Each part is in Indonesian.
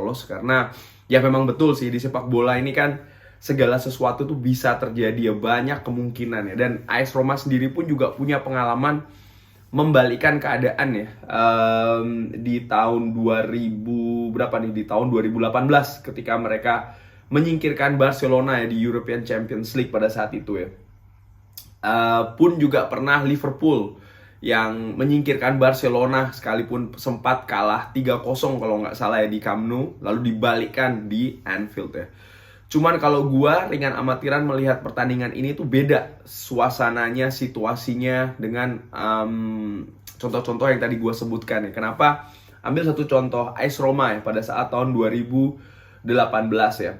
lolos. Karena ya memang betul sih, di sepak bola ini kan segala sesuatu tuh bisa terjadi ya, banyak kemungkinan ya. Dan AS Roma sendiri pun juga punya pengalaman membalikan keadaan ya, di tahun 2000 berapa nih, di tahun 2018 ketika mereka menyingkirkan Barcelona ya di European Champions League pada saat itu ya. Pun juga pernah Liverpool yang menyingkirkan Barcelona sekalipun sempat kalah 3-0 kalau nggak salah ya di Camp Nou, lalu dibalikkan di Anfield ya. Cuman kalau gua ringan amatiran melihat pertandingan ini tuh beda suasananya, situasinya dengan contoh-contoh yang tadi gua sebutkan ya. Kenapa? Ambil satu contoh AS Roma ya pada saat tahun 2018 ya.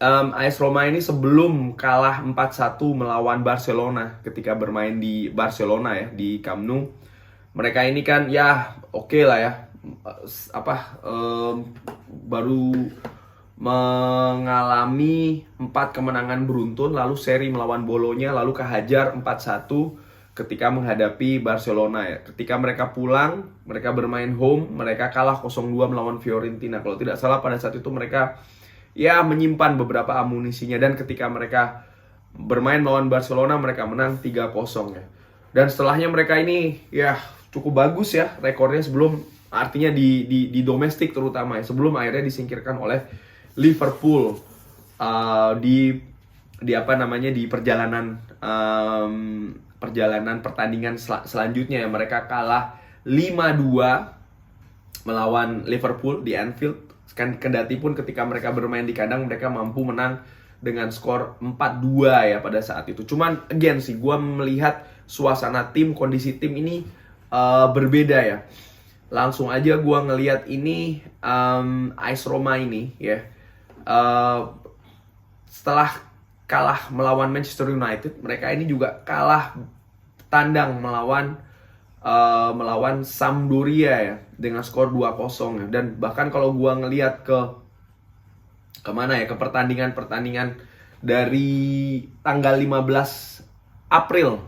AS Roma ini sebelum kalah 4-1 melawan Barcelona ketika bermain di Barcelona ya, di Camp Nou, mereka ini kan ya oke lah ya, baru mengalami 4 kemenangan beruntun, lalu seri melawan Bolonya, lalu kehajar 4-1 ketika menghadapi Barcelona ya. Ketika mereka pulang, mereka bermain home, mereka kalah 0-2 melawan Fiorentina. Kalau tidak salah pada saat itu mereka ya menyimpan beberapa amunisinya, dan ketika mereka bermain melawan Barcelona mereka menang 3-0 ya. Dan setelahnya mereka ini ya cukup bagus ya rekornya sebelum, artinya di domestik terutama ya, sebelum akhirnya disingkirkan oleh Liverpool di apa namanya, di perjalanan pertandingan selanjutnya ya. Mereka kalah 5-2 melawan Liverpool di Anfield. Kendati pun ketika mereka bermain di kandang mereka mampu menang dengan skor 4-2 ya pada saat itu. Cuman again sih, gue melihat suasana tim, kondisi tim ini berbeda ya. Langsung aja gue ngelihat ini AS Roma ini ya, setelah kalah melawan Manchester United, mereka ini juga kalah tandang melawan Sampdoria ya dengan skor 2-0 ya. Dan bahkan kalau gua ngelihat kemana ya, ke pertandingan dari tanggal 15 April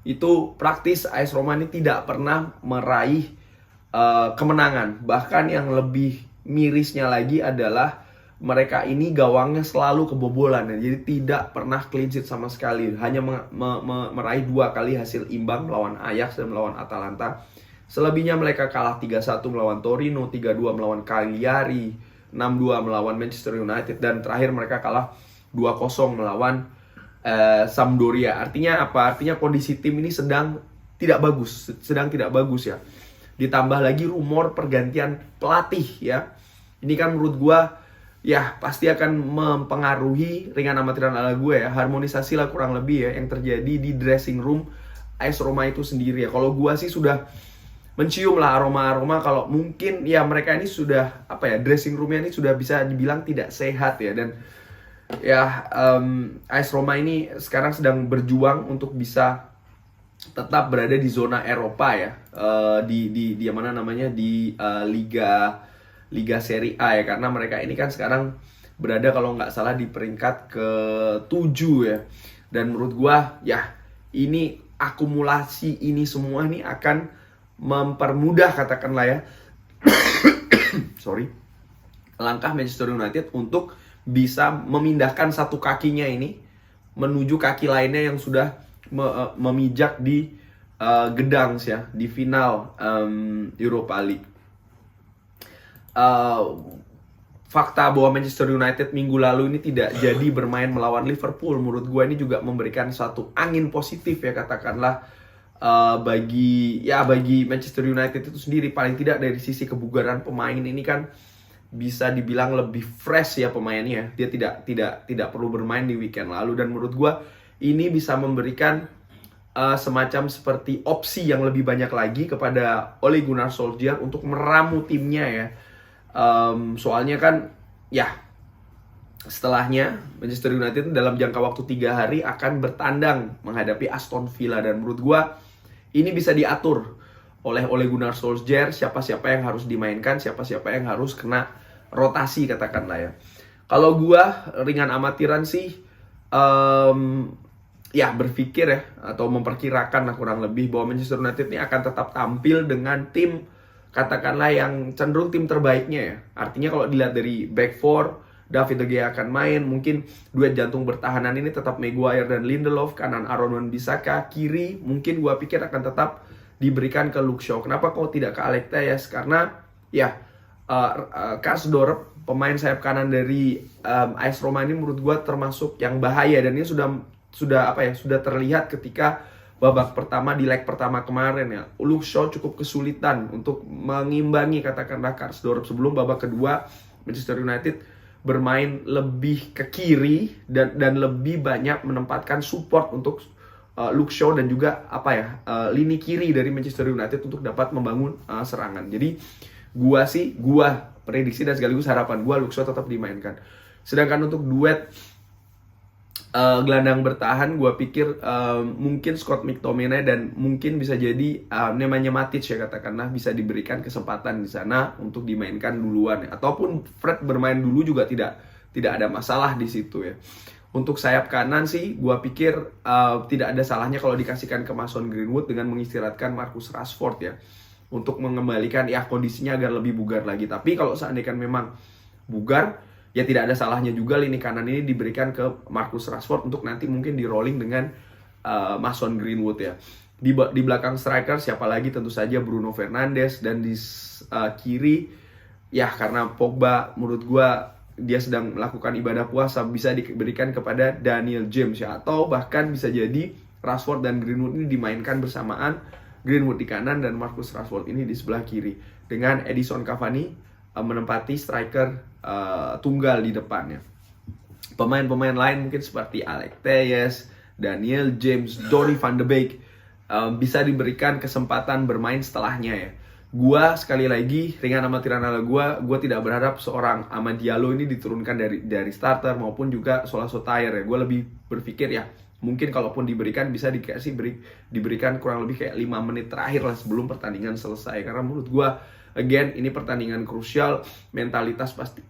itu praktis AS Roma ini tidak pernah meraih kemenangan. Bahkan yang lebih mirisnya lagi adalah mereka ini gawangnya selalu kebobolan ya. Jadi tidak pernah clean sheet sama sekali. Hanya meraih 2 kali hasil imbang melawan Ajax dan melawan Atalanta. Selebihnya mereka kalah 3-1 melawan Torino, 3-2 melawan Cagliari, 6-2 melawan Manchester United, dan terakhir mereka kalah 2-0 melawan Sampdoria. Artinya apa? Artinya kondisi tim ini sedang tidak bagus ya. Ditambah lagi rumor pergantian pelatih ya. Ini kan menurut gua ya pasti akan mempengaruhi, ringan amatiran ala gue ya, harmonisasi lah kurang lebih ya yang terjadi di dressing room AS Roma itu sendiri ya. Kalau gue sih sudah mencium lah aroma-aroma kalau mungkin ya mereka ini sudah dressing roomnya ini sudah bisa dibilang tidak sehat ya. Dan ya AS Roma ini sekarang sedang berjuang untuk bisa tetap berada di zona Eropa ya, di mana namanya, di Liga Serie A ya, karena mereka ini kan sekarang berada kalau nggak salah di peringkat ke-7 ya. Dan menurut gua ya ini akumulasi ini semua ini akan mempermudah, katakanlah ya langkah Manchester United untuk bisa memindahkan satu kakinya ini menuju kaki lainnya yang sudah memijak di Gdansk ya, di final Europa League. Fakta bahwa Manchester United minggu lalu ini tidak jadi bermain melawan Liverpool, menurut gue ini juga memberikan satu angin positif ya, katakanlah bagi Manchester United itu sendiri. Paling tidak dari sisi kebugaran pemain ini kan bisa dibilang lebih fresh ya pemainnya. Dia tidak perlu bermain di weekend lalu, dan menurut gue ini bisa memberikan semacam seperti opsi yang lebih banyak lagi kepada Ole Gunnar Solskjaer untuk meramu timnya ya. Soalnya kan ya setelahnya Manchester United dalam jangka waktu 3 hari akan bertandang menghadapi Aston Villa, dan menurut gua ini bisa diatur oleh Ole Gunnar Solskjaer siapa-siapa yang harus dimainkan, siapa-siapa yang harus kena rotasi, katakanlah ya. Kalau gua ringan amatiran sih ya berpikir ya, atau memperkirakan lah kurang lebih, bahwa Manchester United ini akan tetap tampil dengan tim katakanlah yang cenderung tim terbaiknya ya. Artinya kalau dilihat dari back four, David De Gea akan main, mungkin duet jantung bertahanan ini tetap Maguire dan Lindelof, kanan Aaron Wan-Bissaka, kiri mungkin gua pikir akan tetap diberikan ke Luke Shaw. Kenapa kok tidak ke Alex Telles? Karena ya Karsdorp, pemain sayap kanan dari AS Roma ini menurut gue termasuk yang bahaya, dan ini sudah terlihat ketika babak pertama di leg pertama kemarin ya. Luke Shaw cukup kesulitan untuk mengimbangi katakanlah Karsdorp. Sebelum babak kedua Manchester United bermain lebih ke kiri dan lebih banyak menempatkan support untuk Luke Shaw dan juga lini kiri dari Manchester United untuk dapat membangun serangan. Jadi gua prediksi dan sekaligus harapan gua Luke Shaw tetap dimainkan. Sedangkan untuk duet gelandang bertahan, gua pikir mungkin Scott McTominay dan mungkin bisa jadi namanya Matic ya, katakanlah bisa diberikan kesempatan di sana untuk dimainkan duluan ya. Ataupun Fred bermain dulu juga tidak ada masalah di situ ya. Untuk sayap kanan sih, gua pikir tidak ada salahnya kalau dikasihkan ke Mason Greenwood dengan mengistirahatkan Marcus Rashford ya, untuk mengembalikan ya kondisinya agar lebih bugar lagi. Tapi kalau seandainya memang bugar, ya tidak ada salahnya juga lini kanan ini diberikan ke Marcus Rashford untuk nanti mungkin di rolling dengan Mason Greenwood ya. Di belakang striker siapa lagi? Tentu saja Bruno Fernandes, dan di kiri ya karena Pogba menurut gua dia sedang melakukan ibadah puasa, bisa diberikan kepada Daniel James ya, atau bahkan bisa jadi Rashford dan Greenwood ini dimainkan bersamaan, Greenwood di kanan dan Marcus Rashford ini di sebelah kiri, dengan Edison Cavani menempati striker tunggal di depannya. Pemain-pemain lain mungkin seperti Alex Telles, Daniel James, Donny van de Beek bisa diberikan kesempatan bermain setelahnya ya. Gua sekali lagi ringan amatiran ala gua tidak berharap seorang Amad Diallo ini diturunkan dari starter maupun juga Sola Solskjaer ya. Gua lebih berpikir ya mungkin kalaupun diberikan bisa diberikan kurang lebih kayak 5 menit terakhir lah sebelum pertandingan selesai, karena menurut gua again ini pertandingan krusial, mentalitas pasti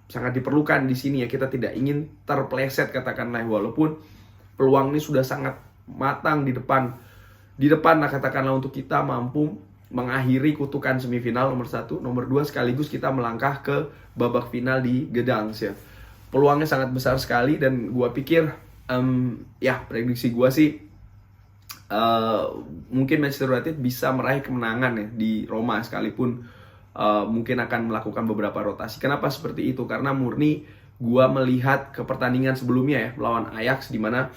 sangat diperlukan di sini ya. Kita tidak ingin terpleset katakanlah, walaupun peluang ini sudah sangat matang di depan lah katakanlah, untuk kita mampu mengakhiri kutukan semifinal nomor 1, nomor 2 sekaligus kita melangkah ke babak final di Gdansk ya. Peluangnya sangat besar sekali, dan gua pikir ya prediksi gua sih mungkin Manchester United bisa meraih kemenangan ya di Roma, sekalipun mungkin akan melakukan beberapa rotasi. Kenapa seperti itu? Karena murni gua melihat ke pertandingan sebelumnya ya melawan Ajax, di mana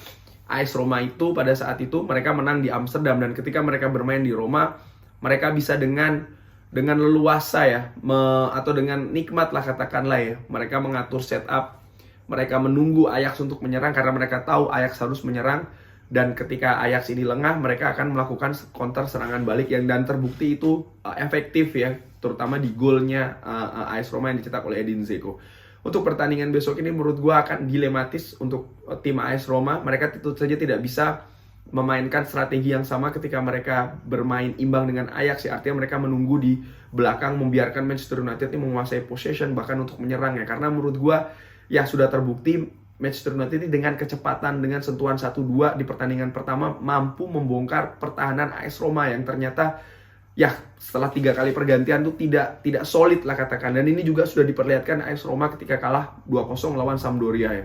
AS Roma itu pada saat itu mereka menang di Amsterdam, dan ketika mereka bermain di Roma mereka bisa dengan leluasa ya atau dengan nikmat lah katakanlah ya, mereka mengatur setup, mereka menunggu Ajax untuk menyerang karena mereka tahu Ajax harus menyerang. Dan ketika Ajax ini lengah, mereka akan melakukan counter serangan balik dan terbukti itu efektif ya, terutama di golnya AS Roma yang dicetak oleh Edin Dzeko. Untuk pertandingan besok ini menurut gua akan dilematis untuk tim AS Roma. Mereka tentu saja tidak bisa memainkan strategi yang sama ketika mereka bermain imbang dengan Ajax ya. Artinya mereka menunggu di belakang, membiarkan Manchester United ini menguasai possession bahkan untuk menyerang ya. Karena menurut gua ya sudah terbukti Manchester United ini dengan kecepatan, dengan sentuhan 1-2 di pertandingan pertama mampu membongkar pertahanan AS Roma yang ternyata ya setelah 3 kali pergantian tuh tidak solid lah katakan. Dan ini juga sudah diperlihatkan AS Roma ketika kalah 2-0 lawan Sampdoria ya.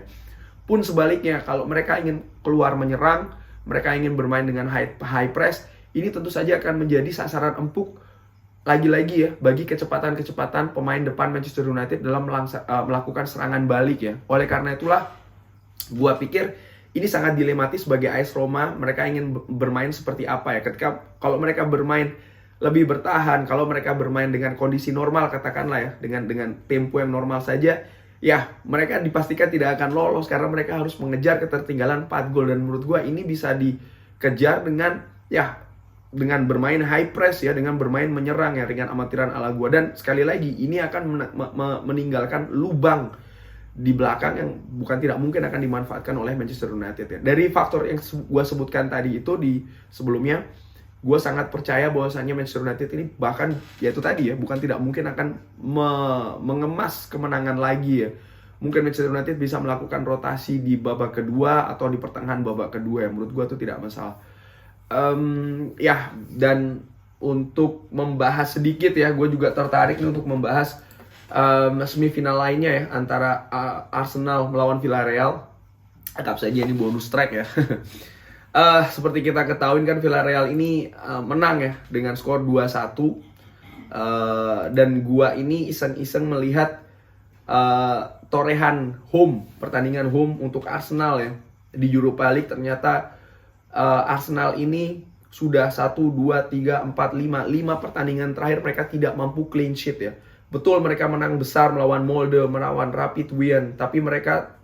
Pun sebaliknya, kalau mereka ingin keluar menyerang, mereka ingin bermain dengan high press, ini tentu saja akan menjadi sasaran empuk lagi-lagi ya bagi kecepatan-kecepatan pemain depan Manchester United dalam melakukan serangan balik ya. Oleh karena itulah gua pikir ini sangat dilematis bagi AS Roma. Mereka ingin bermain seperti apa ya, ketika kalau mereka bermain lebih bertahan, kalau mereka bermain dengan kondisi normal katakanlah ya, dengan tempo yang normal saja ya, mereka dipastikan tidak akan lolos karena mereka harus mengejar ketertinggalan 4 gol. Dan menurut gua ini bisa dikejar dengan bermain high press ya, dengan bermain menyerang ya, ringan amatiran ala gua. Dan sekali lagi ini akan meninggalkan lubang di belakang yang bukan tidak mungkin akan dimanfaatkan oleh Manchester United ya. Dari faktor yang gua sebutkan tadi itu di sebelumnya, gua sangat percaya bahwasannya Manchester United ini bahkan yaitu tadi ya, bukan tidak mungkin akan mengemas kemenangan lagi ya. Mungkin Manchester United bisa melakukan rotasi di babak kedua atau di pertengahan babak kedua ya. Menurut gua itu tidak masalah. Ya, dan untuk membahas sedikit ya, gue juga tertarik nih untuk membahas semifinal lainnya ya, antara Arsenal melawan Villarreal. Anggap saja ini bonus track ya. Seperti kita ketahui kan, Villarreal ini menang ya dengan skor 2-1. Dan gua ini iseng-iseng melihat torehan home, pertandingan home untuk Arsenal ya di Europa League. Ternyata Arsenal ini sudah 1, 2, 3, 4, 5 pertandingan terakhir mereka tidak mampu clean sheet ya. Betul mereka menang besar melawan Molde, melawan Rapid Wien, tapi mereka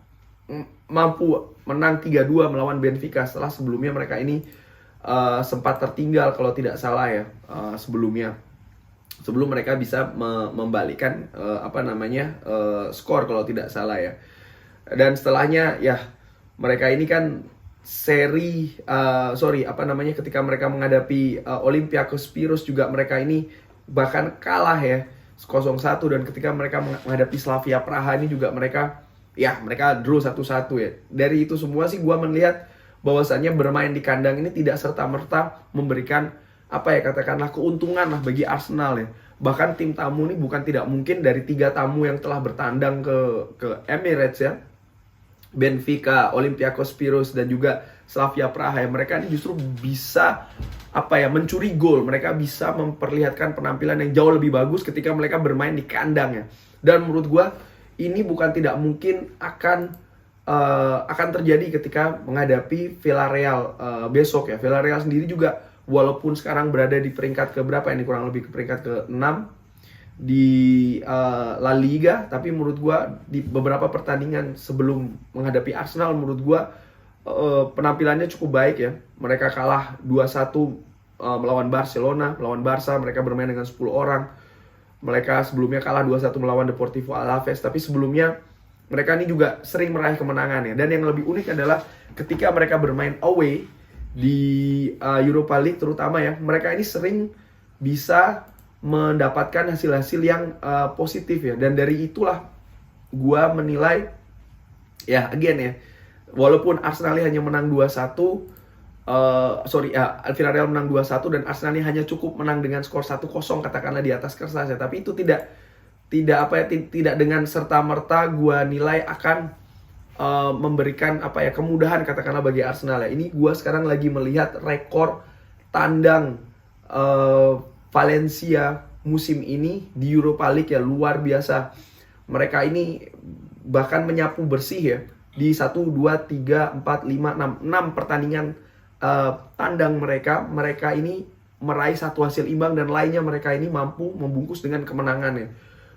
mampu menang 3-2 melawan Benfica setelah sebelumnya mereka ini sempat tertinggal kalau tidak salah ya, sebelum mereka bisa membalikkan skor kalau tidak salah ya. Dan setelahnya ya mereka ini kan ketika mereka menghadapi Olympiakos Piros juga mereka ini bahkan kalah ya 0-1, dan ketika mereka menghadapi Slavia Praha ini juga mereka draw 1-1 ya. Dari itu semua sih gua melihat bahwasannya bermain di kandang ini tidak serta-merta memberikan katakanlah keuntungan lah bagi Arsenal ya. Bahkan tim tamu ini bukan tidak mungkin, dari 3 tamu yang telah bertandang ke Emirates ya, Benfica, Olympiakos Piros dan juga Slavia Praha ya, mereka ini justru bisa mencuri gol. Mereka bisa memperlihatkan penampilan yang jauh lebih bagus ketika mereka bermain di kandang ya. Dan menurut gua ini bukan tidak mungkin akan terjadi ketika menghadapi Villarreal besok ya. Villarreal sendiri juga walaupun sekarang berada di peringkat keberapa ini, kurang lebih ke peringkat ke-6 di La Liga, tapi menurut gua di beberapa pertandingan sebelum menghadapi Arsenal menurut gua penampilannya cukup baik ya. Mereka kalah 2-1 melawan Barcelona, melawan Barca mereka bermain dengan 10 orang. Mereka sebelumnya kalah 2-1 melawan Deportivo Alaves, tapi sebelumnya mereka ini juga sering meraih kemenangan ya. Dan yang lebih unik adalah ketika mereka bermain away di Europa League terutama ya, mereka ini sering bisa mendapatkan hasil-hasil yang positif ya. Dan dari itulah gua menilai ya, again ya, walaupun Arsenal hanya menang 2-1, Villarreal menang 2-1 dan Arsenal hanya cukup menang dengan skor 1-0 katakanlah di atas kertas ya, tapi itu tidak dengan serta-merta gua nilai akan memberikan kemudahan katakanlah bagi Arsenal ya. Ini gua sekarang lagi melihat rekor tandang Valencia musim ini di Europa League ya, luar biasa. Mereka ini bahkan menyapu bersih ya di 1, 2, 3, 4, 5, 6 pertandingan tandang mereka ini meraih 1 hasil imbang dan lainnya mereka ini mampu membungkus dengan kemenangan ya.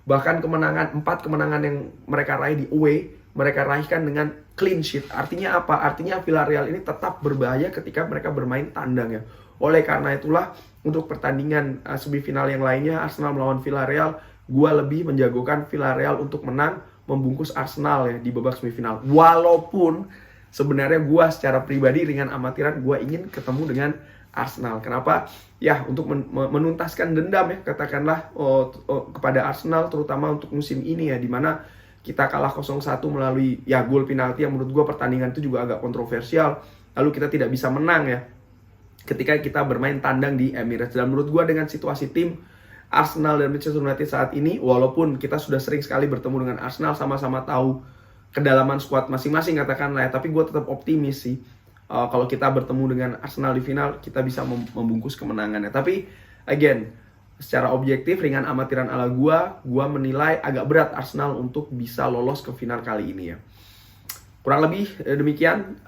Bahkan 4 kemenangan yang mereka raih di away mereka raihkan dengan clean sheet. Artinya apa? Artinya Villarreal ini tetap berbahaya ketika mereka bermain tandang ya. Oleh karena itulah untuk pertandingan semifinal yang lainnya Arsenal melawan Villarreal, gua lebih menjagokan Villarreal untuk menang, membungkus Arsenal ya di babak semifinal. Walaupun sebenarnya gua secara pribadi dengan amatiran gua ingin ketemu dengan Arsenal. Kenapa? Ya untuk menuntaskan dendam ya katakanlah kepada Arsenal, terutama untuk musim ini ya, dimana kita kalah 0-1 melalui ya gol penalti yang menurut gue pertandingan itu juga agak kontroversial. Lalu kita tidak bisa menang ya ketika kita bermain tandang di Emirates. Dan menurut gue dengan situasi tim Arsenal dan Manchester United saat ini, walaupun kita sudah sering sekali bertemu dengan Arsenal, sama-sama tahu kedalaman skuad masing-masing katakanlah ya, tapi gue tetap optimis sih kalau kita bertemu dengan Arsenal di final kita bisa membungkus kemenangannya. Tapi again, secara objektif ringan amatiran ala gua menilai agak berat Arsenal untuk bisa lolos ke final kali ini ya. Kurang lebih demikian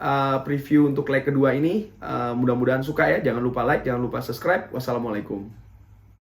preview untuk leg kedua ini. Mudah-mudahan suka ya. Jangan lupa like, jangan lupa subscribe. Wassalamualaikum.